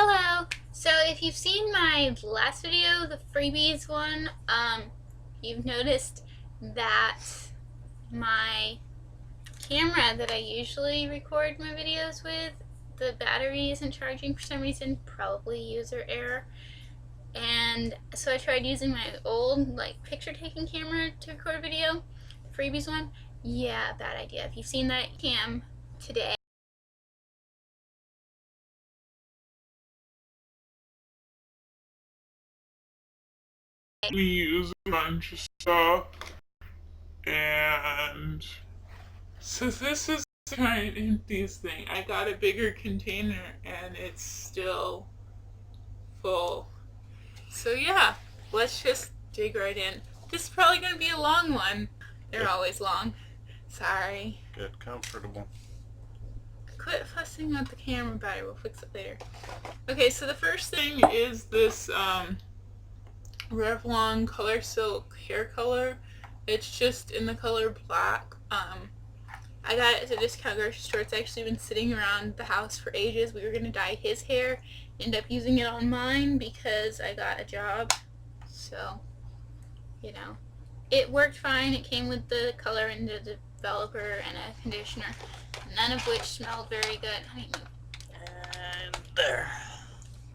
Hello! So if you've seen my last video, the freebies one, you've noticed that my camera that I usually record my videos with, the battery isn't charging for some reason, probably user error. And so I tried using my old picture taking camera to record video, the freebies one. Yeah, bad idea. If you've seen that cam today, we use a bunch of stuff, and so this is the current empties thing. I got a bigger container and it's still full. So yeah, let's just dig right in. This is probably going to be a long one. They're always long. Sorry. Get comfortable. Quit fussing with the camera battery. We'll fix it later. Okay, so the first thing is this Revlon Color Silk hair color. It's just in the color black. I got it at a discount grocery store. It's actually been sitting around the house for ages. We were going to dye his hair. End up using it on mine because I got a job. So, you know. It worked fine. It came with the color and the developer and a conditioner. None of which smelled very good. Honey, And there.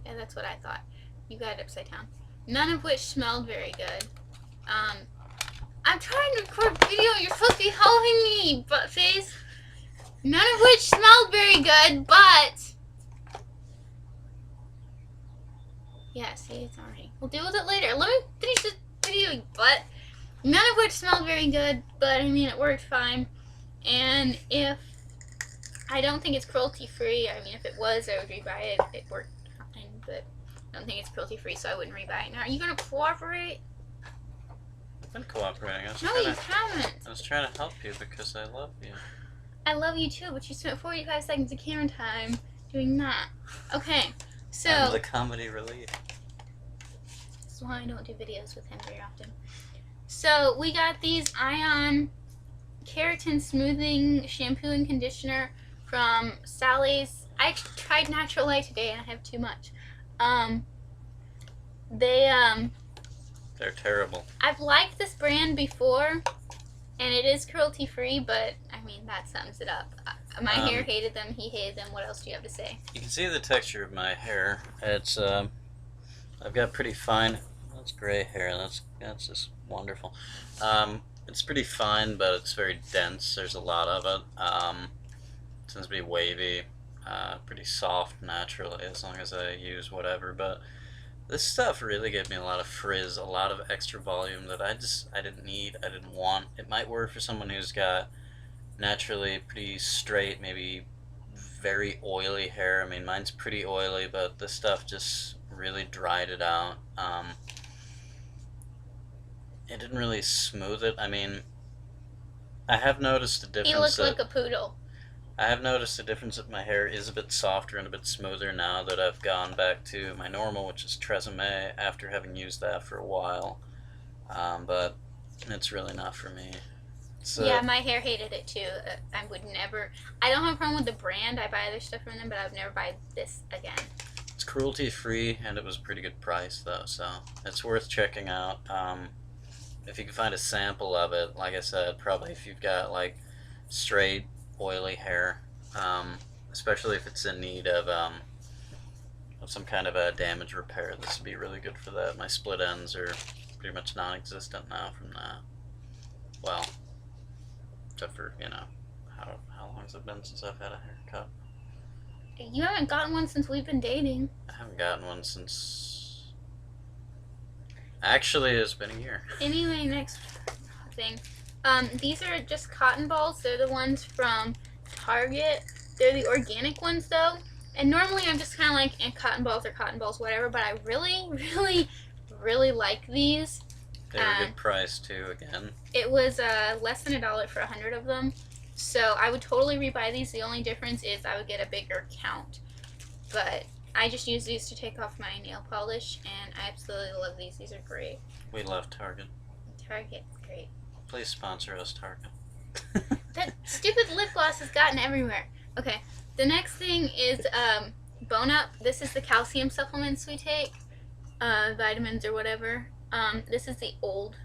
yeah, that's what I thought. You got it upside down. None of which smelled very good. I'm trying to record video. You're supposed to be helping me, butt face. None of which smelled very good, but yeah, see, it's already. We'll deal with it later. Let me finish this video, you butt. None of which smelled very good, but I mean, it worked fine. And if I don't think it's cruelty free, I mean, if it was, I would rebuy it. It worked fine, but I don't think it's cruelty free, so I wouldn't rebuy it. Now, are you gonna cooperate? I've been cooperating. No, you haven't. I was trying to help you because I love you. I love you too, but you spent 45 seconds of camera time doing that. Okay, so I'm the comedy relief. that's why I don't do videos with him very often. So we got these Ion Keratin Smoothing Shampoo and Conditioner from Sally's. I actually tried Natural Light today and I have too much. They're terrible. I've liked this brand before, and it is cruelty free, but I mean that sums it up. My hair hated them, he hated them. What else do you have to say? You can see the texture of my hair. It's I've got pretty fine. That's gray hair. That's just wonderful. It's pretty fine, but it's very dense. There's a lot of it. It tends to be wavy, pretty soft naturally, as long as I use whatever. But this stuff really gave me a lot of frizz, a lot of extra volume that I didn't need, I didn't want. It might work for someone who's got naturally pretty straight, maybe very oily hair. I mean, mine's pretty oily, but this stuff just really dried it out. It didn't really smooth it. I mean, I have noticed a difference. He looks like a poodle. I have noticed a difference that my hair is a bit softer and a bit smoother now that I've gone back to my normal, which is Tresemme, after having used that for a while. But it's really not for me. So, yeah, my hair hated it too. I would never. I don't have a problem with the brand. I buy other stuff from them, but I would never buy this again. it's cruelty free, and it was a pretty good price though, so it's worth checking out. If you can find a sample of it, like I said, probably if you've got like straight oily hair, especially if it's in need of some kind of a damage repair, this would be really good for that. My split ends are pretty much non-existent now from that. Well, except for, how long has it been since I've had a haircut? You haven't gotten one since we've been dating. I haven't gotten one since... Actually, it's been a year. Anyway, next thing. These are just cotton balls. They're the ones from Target. They're the organic ones, though. And normally I'm just kind of like, cotton balls, whatever. But I really, really, really like these. They were a good price, too, again. It was less than $1 for 100 of them. So I would totally rebuy these. The only difference is I would get a bigger count. But I just use these to take off my nail polish, and I absolutely love these. These are great. We love Target. Target, great. Please sponsor us, Target. That stupid lip gloss has gotten everywhere. Okay, the next thing is Bone Up. This is the calcium supplements we take, vitamins or whatever. This is the old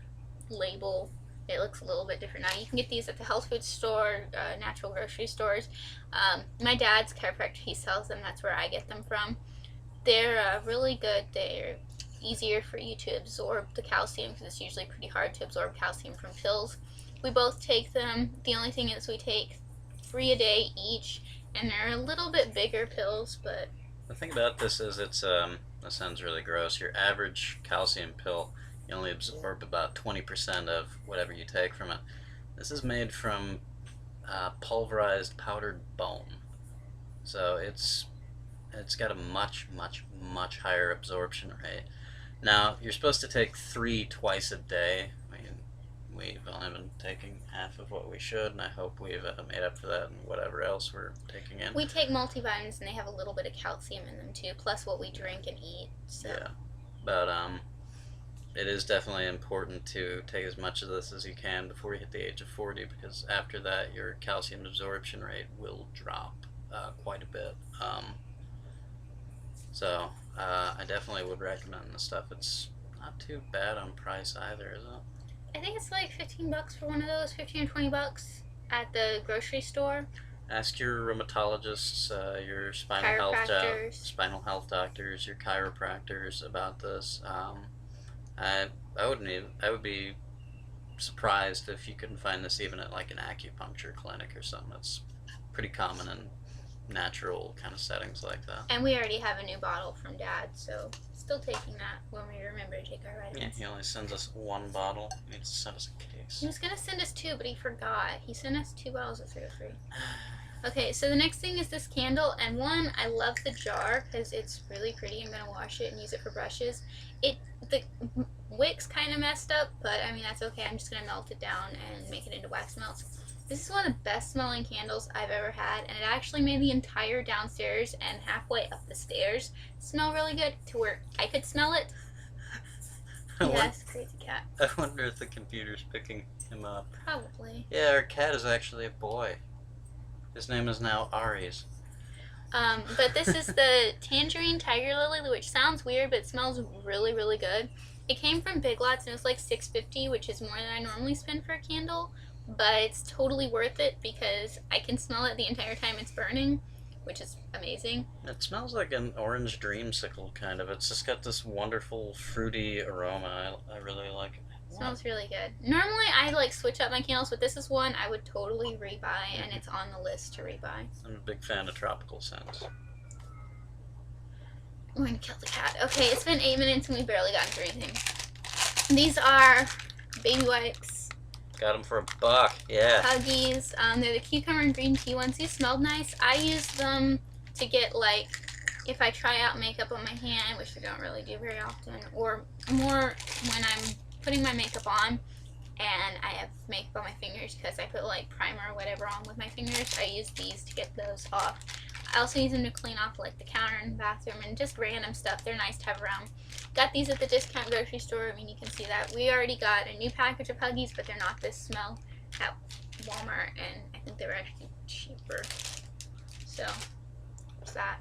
label. It looks a little bit different now. You can get these at the health food store, natural grocery stores. My dad's chiropractor, he sells them. That's where I get them from. They're really good. They're easier for you to absorb the calcium because it's usually pretty hard to absorb calcium from pills. We both take them. The only thing is we take 3 a day each, and they're a little bit bigger pills, but The thing about this is it's that sounds really gross. Your average calcium pill, you only absorb about 20% of whatever you take from it. This is made from pulverized powdered bone, so it's got a much higher absorption rate. Now you're supposed to take 3 twice a day. I mean, we've only been taking half of what we should, and I hope we've made up for that and whatever else we're taking in. we take multivitamins and they have a little bit of calcium in them too, plus what we drink and eat. So. Yeah, but it is definitely important to take as much of this as you can before you hit the age of 40, because after that your calcium absorption rate will drop quite a bit. So I definitely would recommend this stuff. It's not too bad on price either, is it? I think it's like $15 for one of those, 15 or 20 bucks at the grocery store. Ask your rheumatologists, your spinal health doctors, your chiropractors about this. I would be surprised if you couldn't find this even at like an acupuncture clinic or something. It's pretty common in natural kind of settings like that. And we already have a new bottle from Dad, so still taking that when we remember to take our Yeah, vitamins. he only sends us 1 bottle. He needs to send us a case. He was gonna send us 2, but he forgot. He sent us 2 bottles of 303. Okay, so the next thing is this candle, and one, I love the jar because it's really pretty. I'm gonna wash it and use it for brushes. The wick's kind of messed up, but I mean that's okay. I'm just gonna melt it down and make it into wax melts. This is one of the best smelling candles I've ever had, and it actually made the entire downstairs and halfway up the stairs smell really good to where I could smell it. Yes, crazy cat. I wonder if the computer's picking him up. Probably. Yeah, our cat is actually a boy. His name is now Aries. But this is the Tangerine Tiger Lily, which sounds weird, but it smells really, really good. It came from Big Lots, and it was like $6.50, which is more than I normally spend for a candle. But it's totally worth it because I can smell it the entire time it's burning, which is amazing. It smells like an orange dreamsicle, kind of. It's just got this wonderful fruity aroma. I really like it. It smells really good. Normally I like switch up my candles, but this is one I would totally rebuy, and it's on the list to rebuy. I'm a big fan of tropical scents. I'm going to kill the cat. Okay, it's been 8 minutes and we barely gotten through anything. These are baby wipes. Got them for $1, yeah. Huggies. They're the cucumber and green tea ones. These smelled nice. I use them to get, like, if I try out makeup on my hand, which I don't really do very often, or more when I'm putting my makeup on and I have makeup on my fingers because I put, like, primer or whatever on with my fingers. I use these to get those off. I also use them to clean off, like, the counter in the bathroom and just random stuff. They're nice to have around. Got these at the discount grocery store. I mean, you can see that. We already got a new package of Huggies, but they're not this smell at Walmart, and I think they were actually cheaper. So, there's that.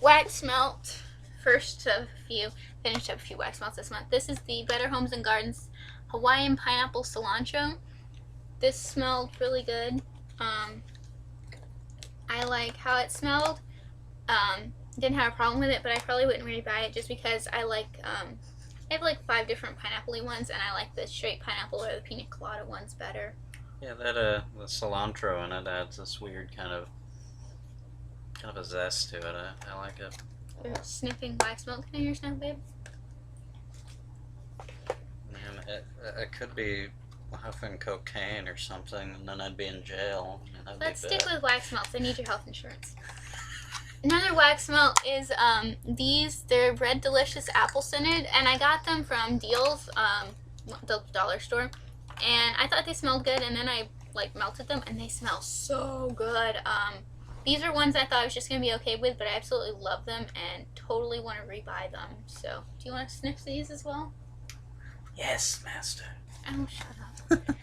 Wax melt. First of a few. Finished up a few wax melts this month. This is the Better Homes and Gardens Hawaiian Pineapple Cilantro. This smelled really good. I like how it smelled. Didn't have a problem with it, but I probably wouldn't really buy it just because I like, I have like 5 different pineapple-y ones, and I like the straight pineapple or the pina colada ones better. Yeah, that the cilantro in it adds this weird kind of a zest to it. I like it. We're sniffing wax melt containers now, babe. Man, it could be huffing cocaine or something, and then I'd be in jail. Let's stick with wax melts. I need your health insurance. Another wax melt is these. They're Red Delicious Apple Scented, and I got them from Deals, the dollar store. And I thought they smelled good, and then I like melted them, and they smell so good. These are ones I thought I was just gonna be okay with, but I absolutely love them and totally want to rebuy them. So, do you want to sniff these as well? Yes, master. Oh, shut up.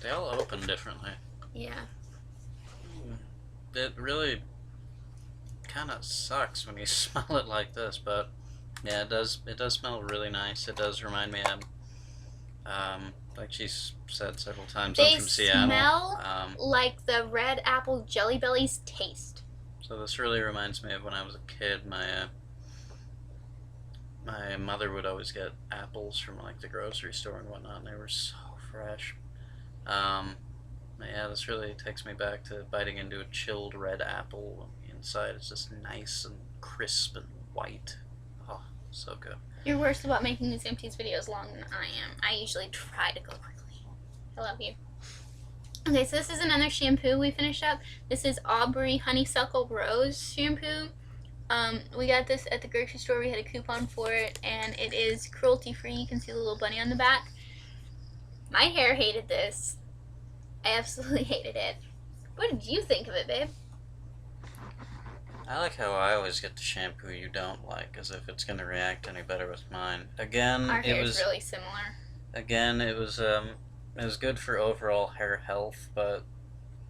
They all open differently. Yeah. it really kind of sucks when you smell it like this, but yeah, it does. It does smell really nice. It does remind me of, like she said several times, I'm They from Seattle. smell like the red apple Jelly Bellies taste. So this really reminds me of when I was a kid. My mother would always get apples from like the grocery store and whatnot, and they were so fresh. Um, yeah, this really takes me back to biting into a chilled red apple. Inside it's just nice and crisp and white. Oh, so good. You're worse about making these Empties videos long than I am. I usually try to go quickly. I love you. Okay, so this is another shampoo we finished up. This is Aubrey Honeysuckle Rose shampoo. We got this at the grocery store. We had a coupon for it, and it is cruelty-free. You can see the little bunny on the back. My hair hated this. I absolutely hated it. What did you think of it, babe? I like how I always get the shampoo you don't like, as if it's going to react any better with mine. Again, Our hair it is was really similar. it was good for overall hair health, but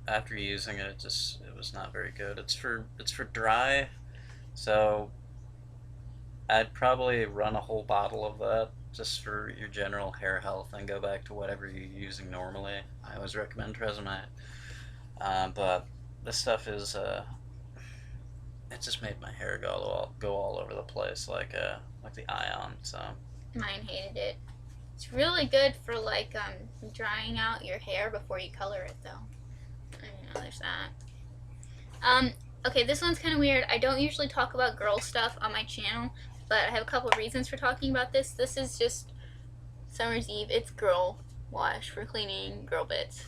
after using it, it was not very good. It's for dry, so I'd probably run a whole bottle of that just for your general hair health and go back to whatever you're using normally. I always recommend Tresemme, but this stuff is it just made my hair go all over the place like the Ion. So Mine hated it. It's really good for like drying out your hair before you color it, though. I know there's that. Okay, this one's kind of weird. I don't usually talk about girl stuff on my channel, but I have a couple of reasons for talking about this. This is just Summer's Eve. It's girl wash for cleaning girl bits.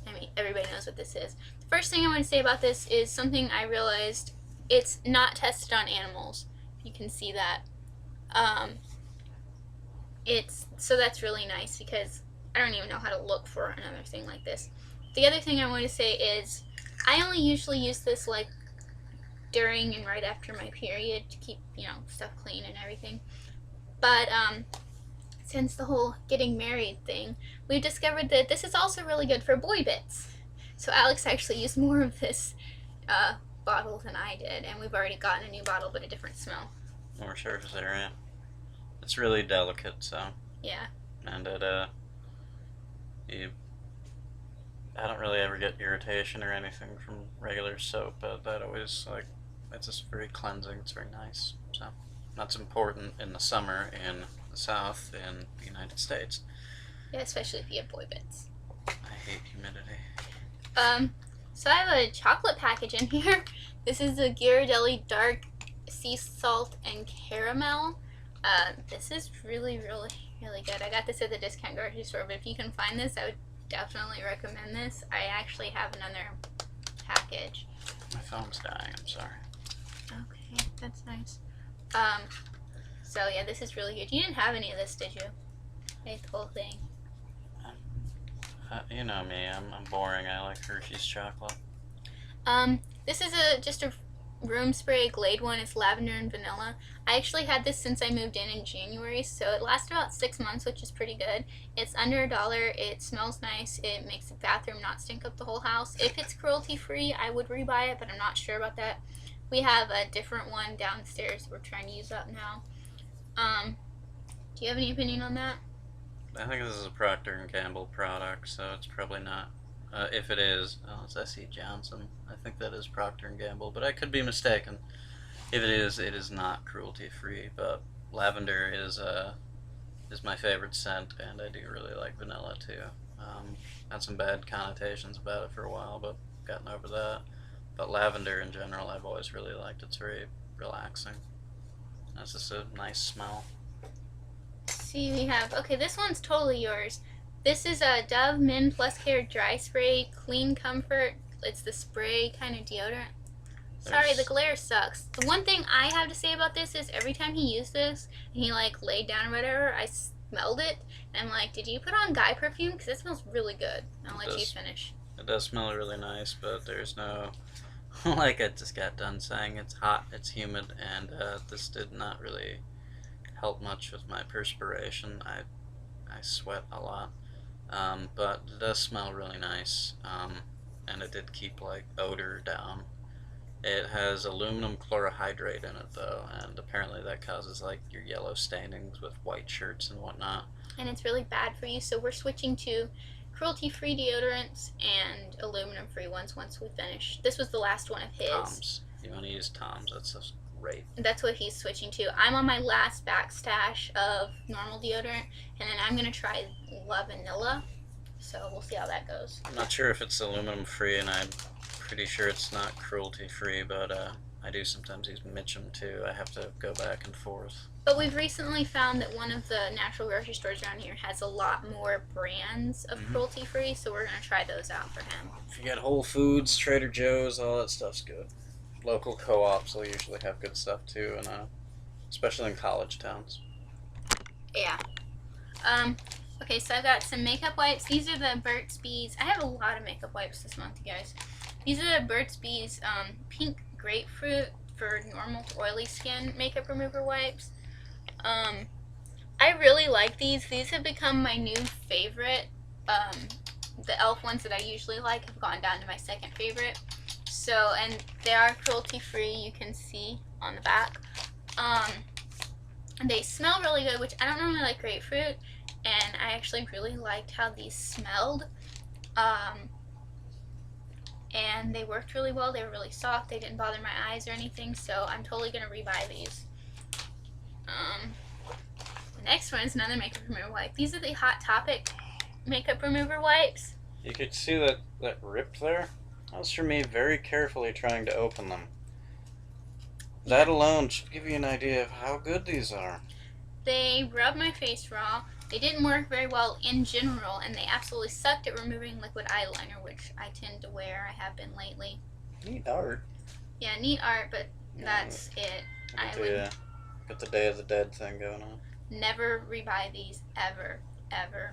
I mean, everybody knows what this is. The first thing I want to say about this is something I realized. It's not tested on animals. You can see that. So that's really nice because I don't even know how to look for another thing like this. The other thing I want to say is I only usually use this like during and right after my period to keep, stuff clean and everything. But since the whole getting married thing, we've discovered that this is also really good for boy bits. So Alex actually used more of this bottle than I did, and we've already gotten a new bottle but a different smell. more surface area. It's really delicate, so Yeah. and I don't really ever get irritation or anything from regular soap, but that always it's just very cleansing. It's very nice. So that's important in the summer in the South in the United States. Yeah, especially if you have boy bits. I hate humidity. So I have a chocolate package in here. This is the Ghirardelli Dark Sea Salt and Caramel. This is really, really, really good. I got this at the discount grocery store, but if you can find this, I would definitely recommend this. I actually have another package. My phone's dying. I'm sorry. Okay, that's nice. So yeah, this is really good. You didn't have any of this, did you? I ate the whole thing. You know me. I'm boring. I like Hershey's chocolate. This is just a room spray Glade one. It's lavender and vanilla. I actually had this since I moved in January, so it lasted about 6 months, which is pretty good. It's under $1. It smells nice. It makes the bathroom not stink up the whole house. If it's cruelty free, I would rebuy it, but I'm not sure about that. We have a different one downstairs we're trying to use up now. Do you have any opinion on that? I think this is a Procter & Gamble product, so it's probably not. If it is, it's S.E. Johnson. I think that is Procter & Gamble, but I could be mistaken. If it is not cruelty-free, but lavender is my favorite scent, and I do really like vanilla, too. Had some bad connotations about it for a while, but gotten over that. But lavender in general, I've always really liked. It's very relaxing. That's just a nice smell. See, we have, okay, this one's totally yours. This is a Dove Men Plus Care Dry Spray Clean Comfort. It's the spray kind of deodorant. Sorry, the glare sucks. The one thing I have to say about this is every time he used this, and he like laid down or whatever, I smelled it, and I'm like, did you put on guy perfume? Because it smells really good. I'll let you finish. It does smell really nice, but there's no, like I just got done saying, it's hot, it's humid, and this did not really help much with my perspiration. I sweat a lot, but it does smell really nice. and it did keep like odor down. It has aluminum chlorohydrate in it though, and apparently that causes like your yellow stainings with white shirts and whatnot. And it's really bad for you, so we're switching to cruelty-free deodorants and aluminum-free ones once we finish. This was the last one of his. Tom's. You want to use Tom's? That's just great. That's what he's switching to. I'm on my last backstash of normal deodorant, and then I'm going to try La Vanilla. So we'll see how that goes. I'm not sure if it's aluminum free, and I'm pretty sure it's not cruelty free, but I do sometimes use Mitchum too. I have to go back and forth. But we've recently found that one of the natural grocery stores around here has a lot more brands of cruelty free, so we're going to try those out for him. If you get Whole Foods, Trader Joe's, all that stuff's good. Local co-ops will usually have good stuff too, and especially in college towns. Yeah. Okay, so I've got some makeup wipes. These are the Burt's Bees. I have a lot of makeup wipes this month, you guys. These are the Burt's Bees pink grapefruit for normal to oily skin makeup remover wipes. I really like these. These have become my new favorite. The e.l.f. ones that I usually like have gone down to my second favorite. So, and they are cruelty free, you can see on the back. They smell really good, which I don't normally like grapefruit, and I actually really liked how these smelled. And they worked really well. They were really soft. They didn't bother my eyes or anything, so I'm totally going to rebuy these. The next one is another makeup remover wipe. These are the Hot Topic makeup remover wipes. You could see that rip there? That was for me very carefully trying to open them. That alone should give you an idea of how good these are. They rub my face raw. They didn't work very well in general, and they absolutely sucked at removing liquid eyeliner, which I tend to wear. I have been lately. Neat art. Yeah, neat art, but that's it. I would Got the Day of the Dead thing going on. never rebuy these, ever, ever.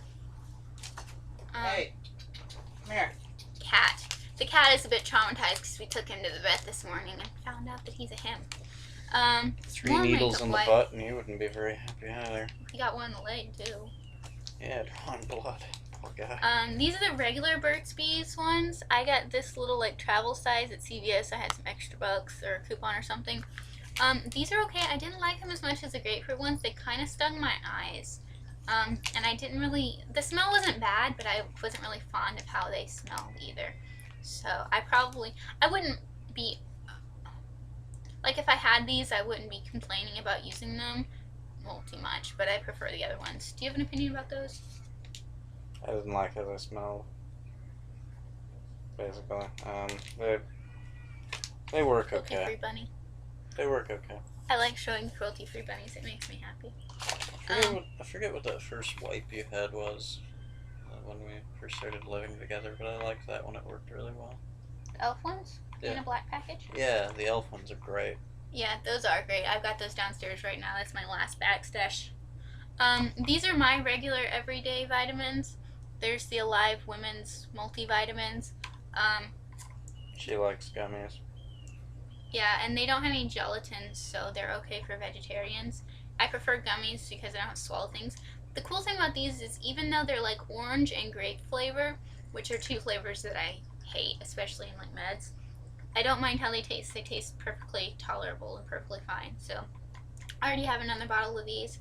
Hey, come here. Cat. The cat is a bit traumatized because we took him to the vet this morning and found out that he's a him. 3 more needles in the makeup butt, and you wouldn't be very happy either. He got one in the leg too. Yeah, drawing blood. Poor guy. These are the regular Burt's Bees ones. I got this little like travel size at CVS. I had some extra bucks or a coupon or something. These are okay. I didn't like them as much as the grapefruit ones. They kind of stung my eyes. And I didn't really, the smell wasn't bad, but I wasn't really fond of how they smelled either. So I wouldn't be, like if I had these, I wouldn't be complaining about using them. Well, too much, but I prefer the other ones. Do you have an opinion about those? I didn't like how they smelled. Basically, they work okay. Cruelty-free bunny. They work okay. I like showing cruelty-free bunnies. It makes me happy. I forget what that first wipe you had was when we first started living together, but I liked that one. It worked really well. The e.l.f. ones in Yeah. a black package. Yeah, the e.l.f. ones are great. Yeah, those are great. I've got those downstairs right now. That's my last backstash. These are my regular everyday vitamins. There's the Alive Women's multivitamins. She likes gummies. Yeah, and they don't have any gelatin, so they're okay for vegetarians. I prefer gummies because I don't swallow things. The cool thing about these is even though they're like orange and grape flavor, which are two flavors that I hate, especially in like meds, I don't mind how they taste. They taste perfectly tolerable and perfectly fine. So I already have another bottle of these.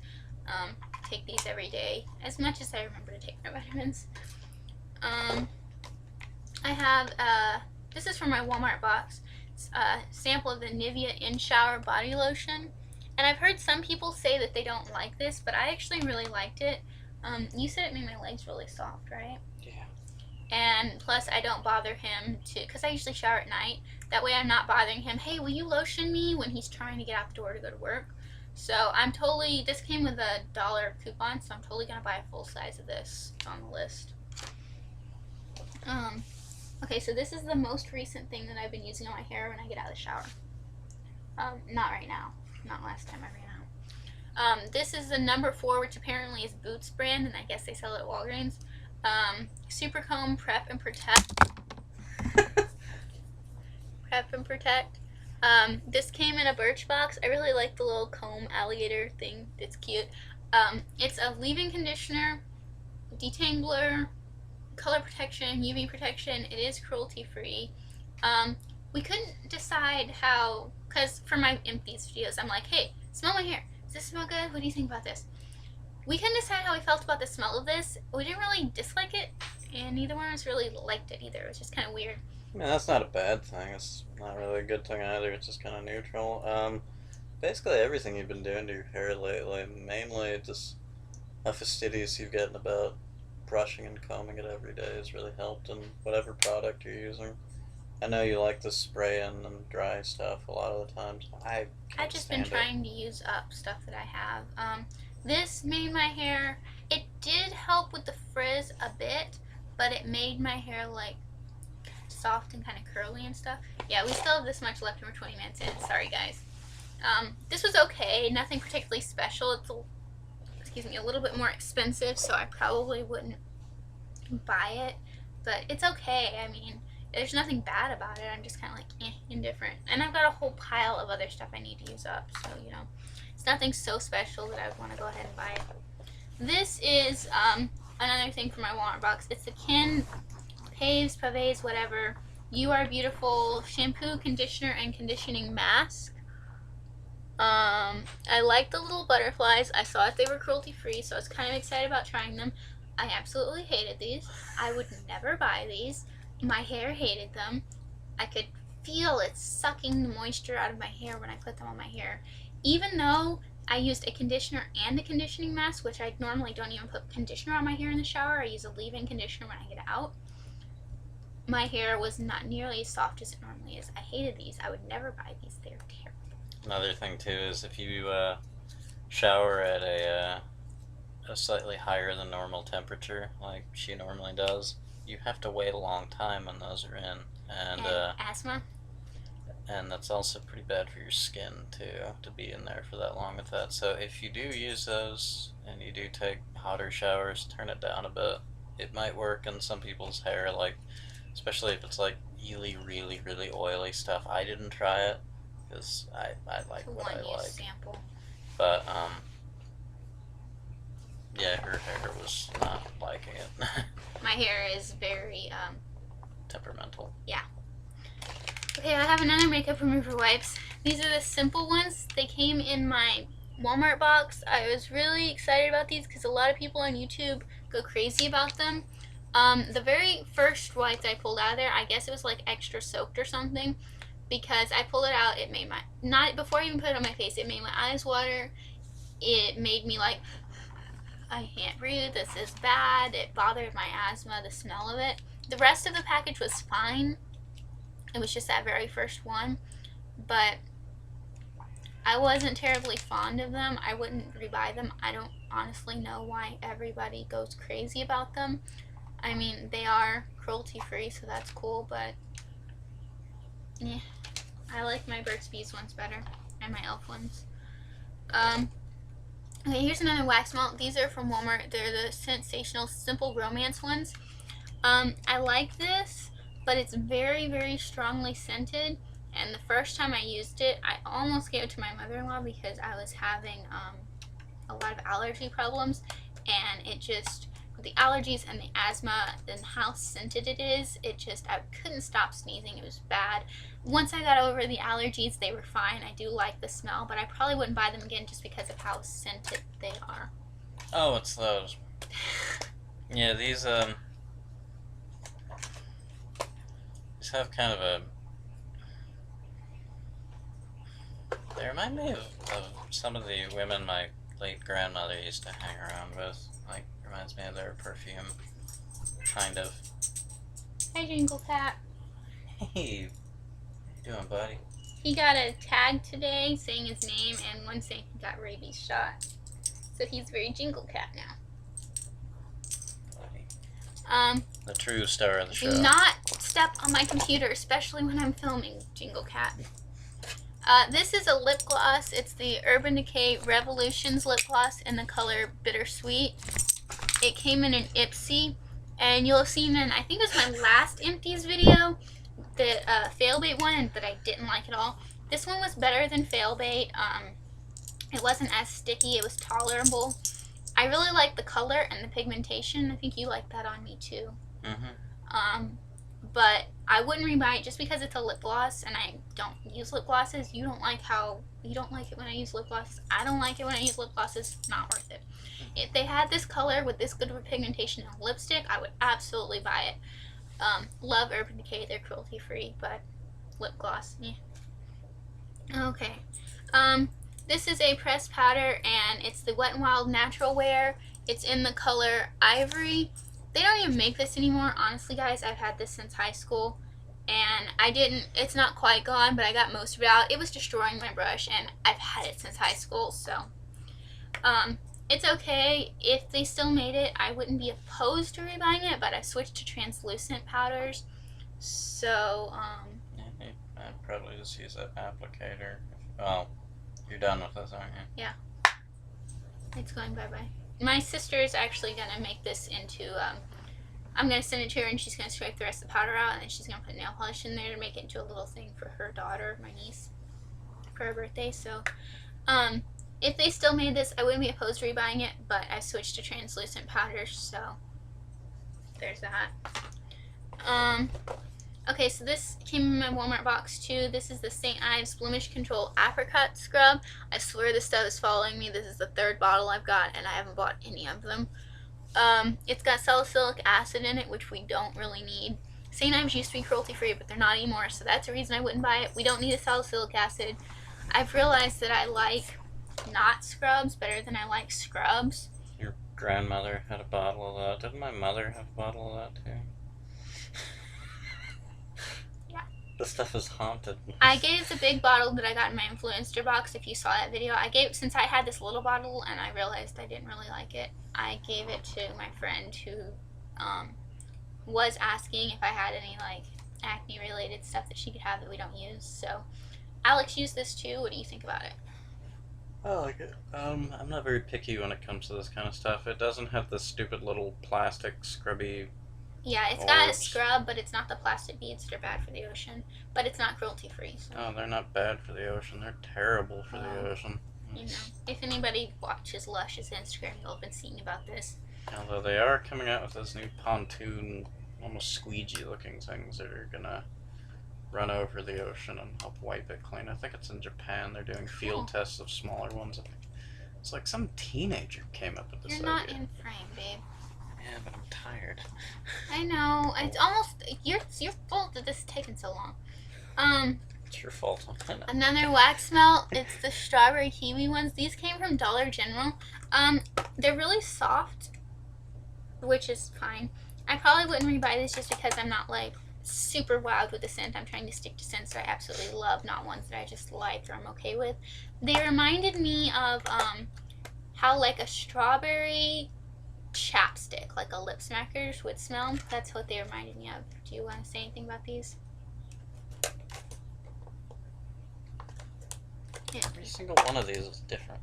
Take these every day, as much as I remember to take my vitamins. I have, this is from my Walmart box. It's a sample of the Nivea In Shower Body Lotion. And I've heard some people say that they don't like this, but I actually really liked it. You said it made my legs really soft, right? Yeah. And plus, I don't bother him because I usually shower at night. That way I'm not bothering him, hey, will you lotion me when he's trying to get out the door to go to work? So this came with a $1 coupon, so I'm totally going to buy a full size of this. It's on the list. Okay, so this is the most recent thing that I've been using on my hair when I get out of the shower. Not right now. Not last time I ran out. This is the number 4, which apparently is Boots brand, and I guess they sell it at Walgreens. Super Comb Prep and Protect. Prep and Protect. This came in a Birch box. I really like the little comb alligator thing. It's cute. It's a leave-in conditioner, detangler, color protection, UV protection. It is cruelty free. We couldn't decide how, because for my Empties videos, I'm like, hey, smell my hair. Does this smell good? What do you think about this? We couldn't decide how we felt about the smell of this. We didn't really dislike it, and neither one of us really liked it either. It was just kind of weird. I mean, that's not a bad thing. It's not really a good thing either. It's just kind of neutral. Basically everything you've been doing to your hair lately, mainly just how fastidious you've gotten about brushing and combing it every day has really helped, and whatever product you're using. I know you like the spray and dry stuff a lot of the times. I've just been trying to use up stuff that I have. This made my hair, it did help with the frizz a bit, but it made my hair like soft and kind of curly and stuff. Yeah, we still have this much left and we're 20 minutes in. Sorry guys. This was okay, nothing particularly special. It's a little bit more expensive, so I probably wouldn't buy it, but it's okay. I mean, there's nothing bad about it. I'm just kind of like indifferent, and I've got a whole pile of other stuff I need to use up, so you know, it's nothing so special that I would want to go ahead and buy it. This is another thing for my Walmart box. It's the Kin Paves, Pavés, whatever, You Are Beautiful shampoo, conditioner, and conditioning mask. I like the little butterflies. I saw that they were cruelty free, so I was kind of excited about trying them. I absolutely hated these. I would never buy these. My hair hated them. I could feel it sucking the moisture out of my hair when I put them on my hair. Even though I used a conditioner and a conditioning mask, which I normally don't even put conditioner on my hair in the shower. I use a leave-in conditioner when I get out. My hair was not nearly as soft as it normally is. I hated these. I would never buy these. They're terrible. Another thing too is if you shower at a slightly higher than normal temperature, like she normally does, you have to wait a long time when those are in, and asthma. And that's also pretty bad for your skin too, to be in there for that long with that. So if you do use those and you do take hotter showers, turn it down a bit. It might work in some people's hair, like especially if it's like really oily stuff. I didn't try it because I like what I like. Sample. But yeah, her hair was not liking it. My hair is very temperamental. Yeah. Okay, I have another makeup remover wipes. These are the simple ones. They came in my Walmart box. I was really excited about these because a lot of people on YouTube go crazy about them. The very first wipe I pulled out of there, I guess it was like extra soaked or something, because I pulled it out, it made before I even put it on my face, it made my eyes water. It made me like, I can't breathe, this is bad. It bothered my asthma, the smell of it. The rest of the package was fine. It was just that very first one, but I wasn't terribly fond of them. I wouldn't rebuy them. I don't honestly know why everybody goes crazy about them. I mean, they are cruelty free, so that's cool, but yeah, I like my Burt's Bees ones better, and my e.l.f. ones. Okay, here's another wax melt. These are from Walmart. They're the Sensational Simple Romance ones. I like this, but it's very strongly scented, and the first time I used it, I almost gave it to my mother-in-law because I was having a lot of allergy problems, and it just, with the allergies and the asthma and how scented it is, I couldn't stop sneezing. It was bad. Once I got over the allergies, they were fine. I do like the smell, but I probably wouldn't buy them again just because of how scented they are. Oh, it's those. Yeah, these have kind of a... They remind me of some of the women my late grandmother used to hang around with. Like, reminds me of their perfume, kind of. Hi, Jingle Cat. Hey, how you doing, buddy? He got a tag today saying his name and one saying he got rabies shot. So he's very Jingle Cat now. The true star of the show. Do not step on my computer, especially when I'm filming, Jingle Cat. This is a lip gloss. It's the Urban Decay Revolutions lip gloss in the color Bittersweet. It came in an Ipsy, and you'll have seen in, I think it was my last Empties video, the Failbait one, but I didn't like it all. This one was better than Failbait. It wasn't as sticky. It was tolerable. I really like the color and the pigmentation. I think you like that on me too. Mm-hmm. But I wouldn't rebuy it just because it's a lip gloss and I don't use lip glosses. You don't like it when I use lip glosses. I don't like it when I use lip glosses. Not worth it. If they had this color with this good of a pigmentation in lipstick, I would absolutely buy it. Love Urban Decay. They're cruelty free, but lip gloss, yeah. Okay. This is a pressed powder and it's the Wet n Wild Natural Wear. It's in the color Ivory. They don't even make this anymore. Honestly, guys, I've had this since high school. And it's not quite gone, but I got most of it out. It was destroying my brush, and I've had it since high school, so. It's okay. If they still made it, I wouldn't be opposed to rebuying it, but I switched to translucent powders. So, I'd probably just use that applicator. Oh, you're done with this, aren't you? Yeah. It's going bye-bye. My sister is actually going to make this into, I'm going to send it to her and she's going to scrape the rest of the powder out and then she's going to put nail polish in there to make it into a little thing for her daughter, my niece, for her birthday. So, if they still made this, I wouldn't be opposed to rebuying it, but I've switched to translucent powders, so there's that. Okay, so this came in my Walmart box too. This is the St. Ives Blemish Control Apricot Scrub. I swear this stuff is following me. This is the third bottle I've got, and I haven't bought any of them. It's got salicylic acid in it, which we don't really need. St. Ives used to be cruelty-free, but they're not anymore, so that's a reason I wouldn't buy it. We don't need a salicylic acid. I've realized that I like not scrubs better than I like scrubs. Your grandmother had a bottle of that. Didn't my mother have a bottle of that too? Yeah. This stuff is haunted. I gave the big bottle that I got in my influencer box, if you saw that video. Since I had this little bottle and I realized I didn't really like it, I gave it to my friend who was asking if I had any like acne related stuff that she could have that we don't use. So Alex used this too. What do you think about it? I like it. I'm not very picky when it comes to this kind of stuff. It doesn't have this stupid little plastic scrubby. Yeah, it's got a scrub, but it's not the plastic beads that are bad for the ocean. But it's not cruelty free. So. Oh, they're not bad for the ocean. They're terrible for the ocean. You know, if anybody watches Lush's Instagram, you'll have been seeing about this. Although they are coming out with those new pontoon, almost squeegee looking things that are gonna run over the ocean and help wipe it clean. I think it's in Japan. They're doing field tests of smaller ones. I think it's like some teenager came up with this idea. You're not in frame, babe. Yeah, but I'm tired. I know. It's almost it's your fault that this is taking so long. It's your fault. Another wax melt. It's the strawberry kiwi ones. These came from Dollar General. They're really soft, which is fine. I probably wouldn't rebuy this just because I'm not like super wild with the scent. I'm trying to stick to scents that I absolutely love, not ones that I just like or I'm okay with. They reminded me of how like a strawberry chapstick, like a lip smackers would smell. That's what they reminded me of. Do you want to say anything about these? Yeah. Every single one of these is different.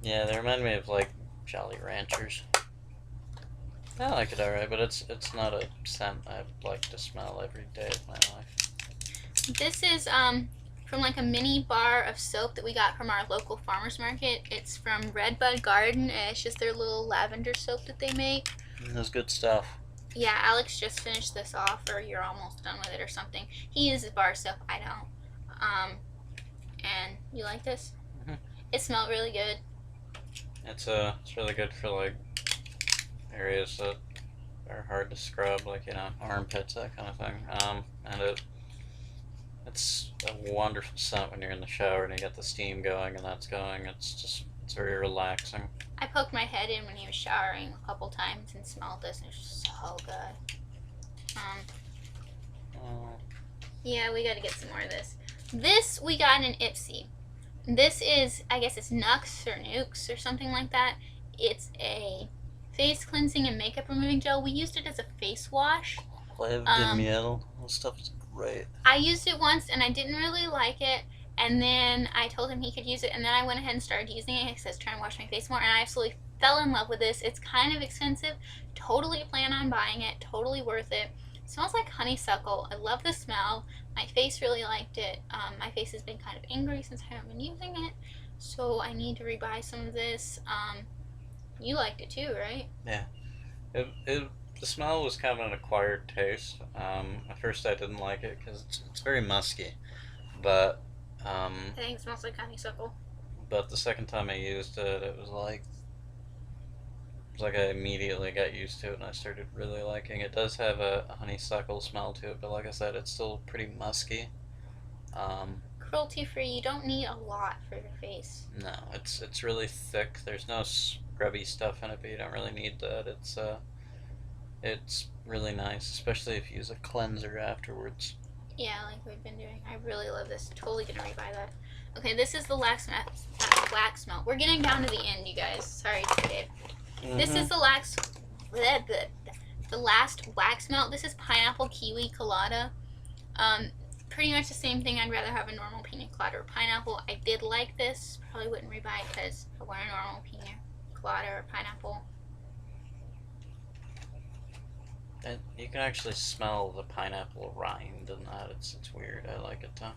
Yeah, they remind me of like Jolly Ranchers. I like it alright, but it's not a scent I'd like to smell every day of my life. This is from like a mini bar of soap that we got from our local farmer's market. It's from Redbud Garden, and it's just their little lavender soap that they make. That's good stuff. Yeah, Alex just finished this off, or you're almost done with it or something. He uses bar soap, I don't. And you like this? Mm-hmm. It smelled really good. It's really good for like areas that are hard to scrub, like, you know, armpits, that kind of thing. And it's a wonderful scent when you're in the shower and you get the steam going and that's going. It's very relaxing. I poked my head in when he was showering a couple times and smelled this, and it's so good. Yeah, we gotta get some more of this. This we got in an Ipsy. This is, I guess it's Nux or Nukes or something like that. It's a face cleansing and makeup removing gel. We used it as a face wash. Leve de miel. That stuff is great. I used it once and I didn't really like it. And then I told him he could use it. And then I went ahead and started using it because I was trying to wash my face more. And I absolutely fell in love with this. It's kind of expensive. Totally plan on buying it. Totally worth it. It smells like honeysuckle. I love the smell. My face really liked it. My face has been kind of angry since I haven't been using it. So I need to rebuy some of this. You liked it too, right? The smell was kind of an acquired taste. At first, I didn't like it because it's very musky. But I think it smells like honeysuckle. but the second time I used it, it was like I immediately got used to it and I started really liking it. It does have a honeysuckle smell to it, but like I said, it's still pretty musky. Um, Cruelty free. You don't need a lot for your face. no, it's really thick. There's no scrubby stuff in it, but you don't really need that. It's really nice, especially if you use a cleanser afterwards. Yeah, like we've been doing. I really love this. Totally gonna rebuy that. Okay, this is the wax melt. We're getting down to the end, you guys. Sorry, Dave. This is the last wax melt. This is pineapple kiwi colada. Pretty much the same thing. I'd rather have a normal pina colada or pineapple. I did like this. Probably wouldn't rebuy it because I want a normal pina colada or pineapple. And you can actually smell the pineapple rind in that. It's weird. I like it though.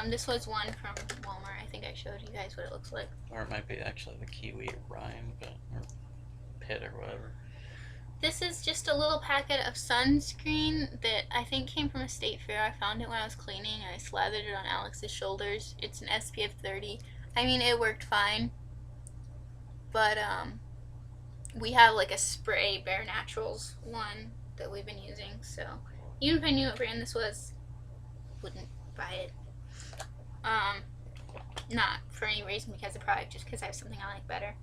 This was one from Walmart. I think I showed you guys what it looks like. Or it might be actually the kiwi rind, or pit or whatever. This is just a little packet of sunscreen that I think came from a state fair. I found it when I was cleaning and I slathered it on Alex's shoulders. It's an SPF 30. I mean, it worked fine. But we have like a spray Bare Naturals one that we've been using, so even if I knew what brand this was, wouldn't buy it. Not for any reason because of the product, just because I have something I like better.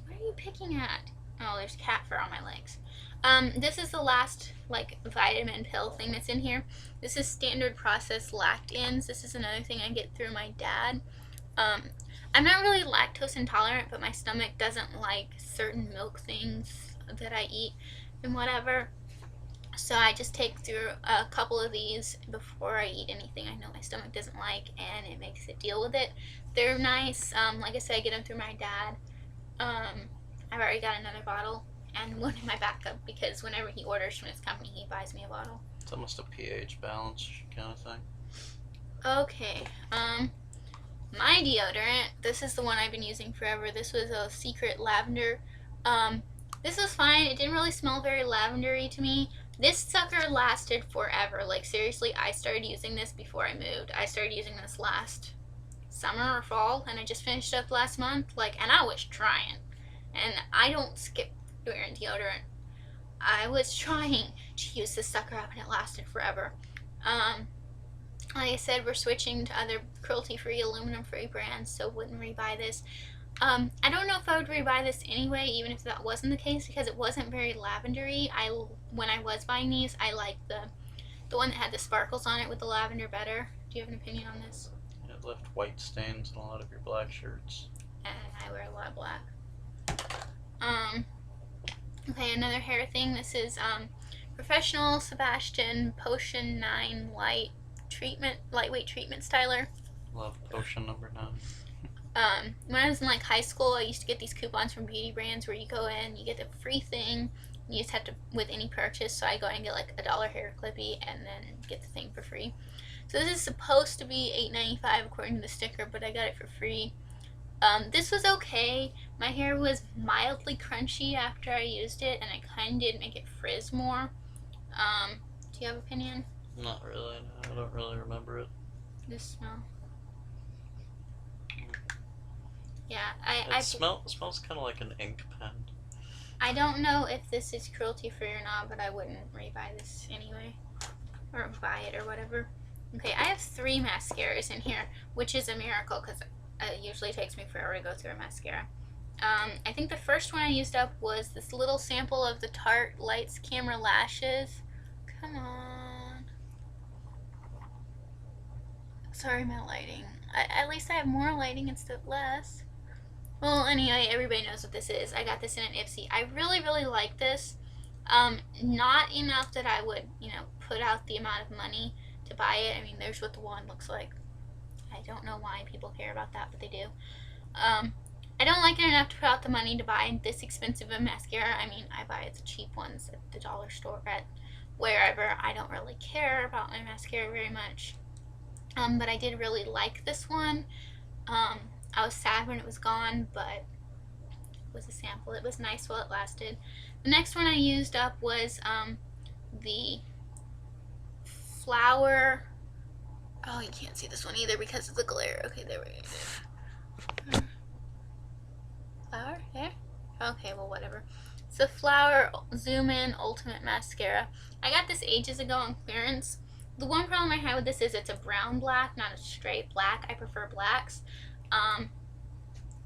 What are you picking at? Oh, there's cat fur on my legs. This is the last like vitamin pill thing that's in here. This is standard processed lactins. This is another thing I get through my dad. I'm not really lactose intolerant, but my stomach doesn't like certain milk things that I eat and whatever. So I just take through a couple of these before I eat anything I know my stomach doesn't like, and it makes it deal with it. They're nice. Like I said, I get them through my dad. I've already got another bottle and one in my backup because whenever he orders from his company, he buys me a bottle. It's almost a pH balance kind of thing. Okay. My deodorant, this is the one I've been using forever. This was a Secret Lavender. This was fine. It didn't really smell very lavendery to me. This sucker lasted forever. Like, seriously, I started using this before I moved. I started using this last summer or fall, and I just finished up last month. Like, and I was trying. And I don't skip wearing deodorant. I was trying to use this sucker up, and it lasted forever. Like I said, we're switching to other cruelty-free, aluminum-free brands, so wouldn't rebuy this. I don't know if I would rebuy this anyway, even if that wasn't the case, because it wasn't very lavendery. When I was buying these, I liked the one that had the sparkles on it with the lavender better. Do you have an opinion on this? It left white stains in a lot of your black shirts. And I wear a lot of black. Okay, another hair thing. This is Professional Sebastian Potion 9 Lightweight Treatment Styler. Love Potion number 9. When I was in like high school, I used to get these coupons from beauty brands where you go in, you get the free thing, you just have to, with any purchase, so I go and get like $1 hair clippy and then get the thing for free. So this is supposed to be $8.95 according to the sticker, but I got it for free. This was okay. My hair was mildly crunchy after I used it, and it kind of did make it frizz more. Do you have an opinion? Not really. No, I don't really remember it. This smell. Yeah, It smells kind of like an ink pen. I don't know if this is cruelty free or not, but I wouldn't rebuy this anyway, or buy it or whatever. Okay, I have 3 mascaras in here, which is a miracle because it usually takes me forever to go through a mascara. I think the first one I used up was this little sample of the Tarte Lights Camera Lashes. Come on. Sorry, my lighting. At least I have more lighting instead of less. Well, anyway, everybody knows what this is. I got this in an Ipsy. I really, really like this. Not enough that I would, put out the amount of money to buy it. I mean, there's what the wand looks like. I don't know why people care about that, but they do. I don't like it enough to put out the money to buy this expensive a mascara. I mean, I buy the cheap ones at the dollar store, at wherever. I don't really care about my mascara very much. But I did really like this one. I was sad when it was gone, but was a sample. It was nice while it lasted. The next one I used up was the Flower. Oh, you can't see this one either because of the glare. Okay, there we go. Flower? There? Okay, well, whatever. It's the Flower Zoom In Ultimate Mascara. I got this ages ago on clearance. The one problem I have with this is it's a brown black, not a straight black. I prefer blacks.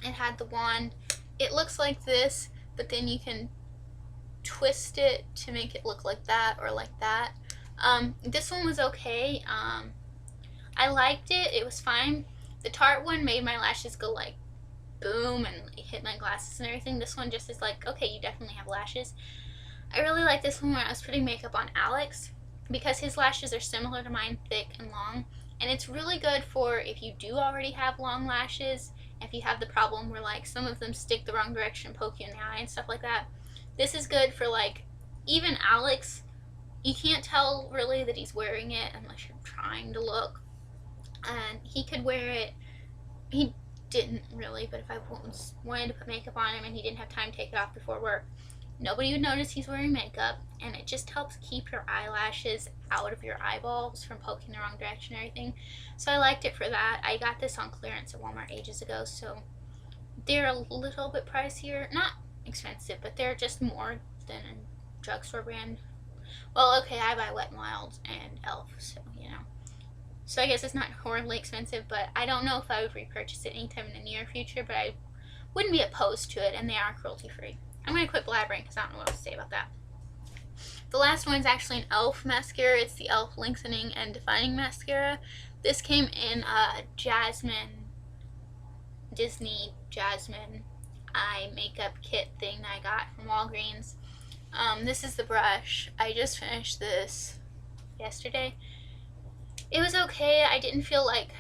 It had the wand. It looks like this, but then you can twist it to make it look like that or like that. This one was okay. I liked it. It was fine. The Tarte one made my lashes go like boom and hit my glasses and everything. This one just is like, okay, you definitely have lashes. I really like this one when I was putting makeup on Alex because his lashes are similar to mine, thick and long. And it's really good for if you do already have long lashes, if you have the problem where like some of them stick the wrong direction, poke you in the eye and stuff like that. This is good for like, even Alex, you can't tell really that he's wearing it unless you're trying to look. And he could wear it, he didn't really, but if I wanted to put makeup on him and he didn't have time to take it off before work, nobody would notice he's wearing makeup, and it just helps keep your eyelashes out of your eyeballs from poking the wrong direction and everything. So I liked it for that. I got this on clearance at Walmart ages ago, so they're a little bit pricier. Not expensive, but they're just more than a drugstore brand. Well, okay, I buy Wet n Wild and e.l.f., so, you know. So I guess it's not horribly expensive, but I don't know if I would repurchase it anytime in the near future, but I wouldn't be opposed to it, and they are cruelty-free. I'm going to quit blabbering because I don't know what else to say about that. The last one is actually an e.l.f. mascara. It's the e.l.f. Lengthening and Defining Mascara. This came in a Disney Jasmine eye makeup kit thing that I got from Walgreens. This is the brush. I just finished this yesterday. It was okay. I didn't feel like,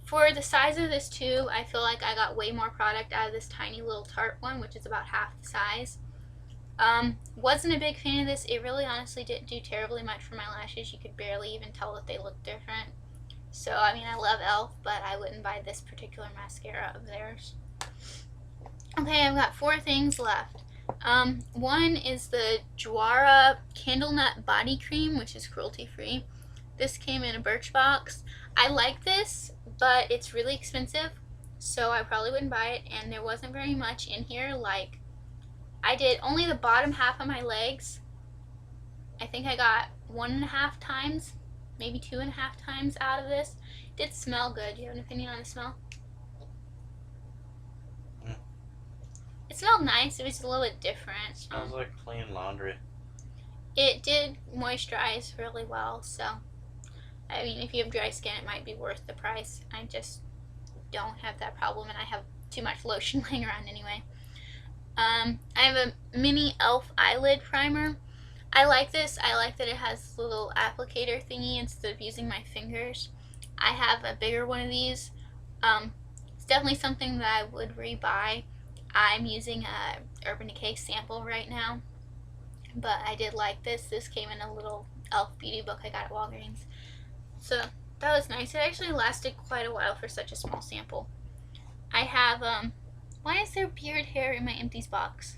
for the size of this tube, I feel like I got way more product out of this tiny little Tarte one, which is about half the size. Wasn't a big fan of this. It really honestly didn't do terribly much for my lashes. You could barely even tell that they looked different. So, I mean, I love e.l.f., but I wouldn't buy this particular mascara of theirs. Okay, I've got 4 things left. One is the Jwara Candle Nut Body Cream, which is cruelty-free. This came in a Birchbox. I like this, but it's really expensive, so I probably wouldn't buy it, and there wasn't very much in here. Like, I did only the bottom half of my legs. I think I got 1.5 times, maybe 2.5 times out of this. It did smell good. Do you have an opinion on the smell? It smelled nice. It was a little bit different. Smells like clean laundry. It did moisturize really well, so I mean, if you have dry skin, it might be worth the price. I just don't have that problem, and I have too much lotion laying around anyway. I have a mini e.l.f. eyelid primer. I like this. I like that it has a little applicator thingy instead of using my fingers. I have a bigger one of these. It's definitely something that I would rebuy. I'm using a Urban Decay sample right now, but I did like this. This came in a little e.l.f. beauty book I got at Walgreens. So that was nice. It actually lasted quite a while for such a small sample. I have, why is there beard hair in my Empties box?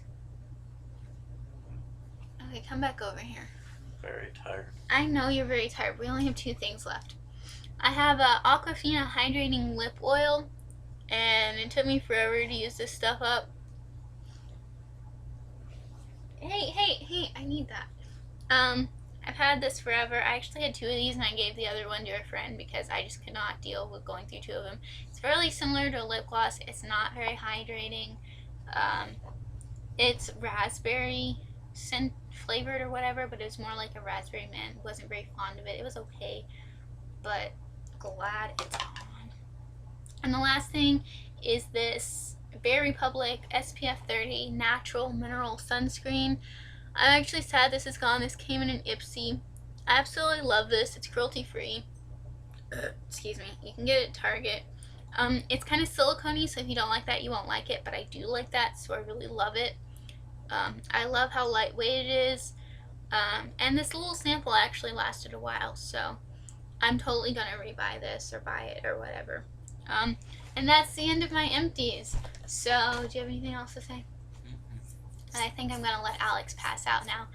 Okay, come back over here. Very tired. I know you're very tired. We only have 2 things left. I have Aquafina Hydrating Lip Oil, and it took me forever to use this stuff up. Hey, I need that. I've had this forever. I actually had 2 of these, and I gave the other one to a friend because I just could not deal with going through 2 of them. It's fairly similar to a lip gloss. It's not very hydrating. It's raspberry scent flavored or whatever, but it was more like a raspberry mint. Wasn't very fond of it. It was okay, but glad it's gone. And the last thing is this Bare Republic SPF 30 Natural Mineral Sunscreen. I'm actually sad this is gone. This came in an Ipsy. I absolutely love this. It's cruelty-free. Excuse me. You can get it at Target. It's kind of silicone-y, so if you don't like that, you won't like it, but I do like that, so I really love it. I love how lightweight it is. And this little sample actually lasted a while, so I'm totally going to rebuy this or buy it or whatever. And that's the end of my empties. So, do you have anything else to say? And I think I'm going to let Alex pass out now.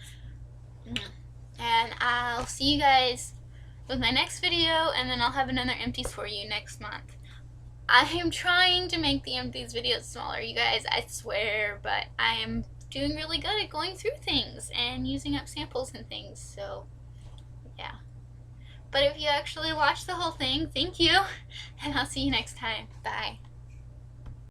And I'll see you guys with my next video, and then I'll have another Empties for you next month. I am trying to make the Empties videos smaller, you guys, I swear, but I am doing really good at going through things and using up samples and things, so yeah. But if you actually watched the whole thing, thank you, and I'll see you next time. Bye.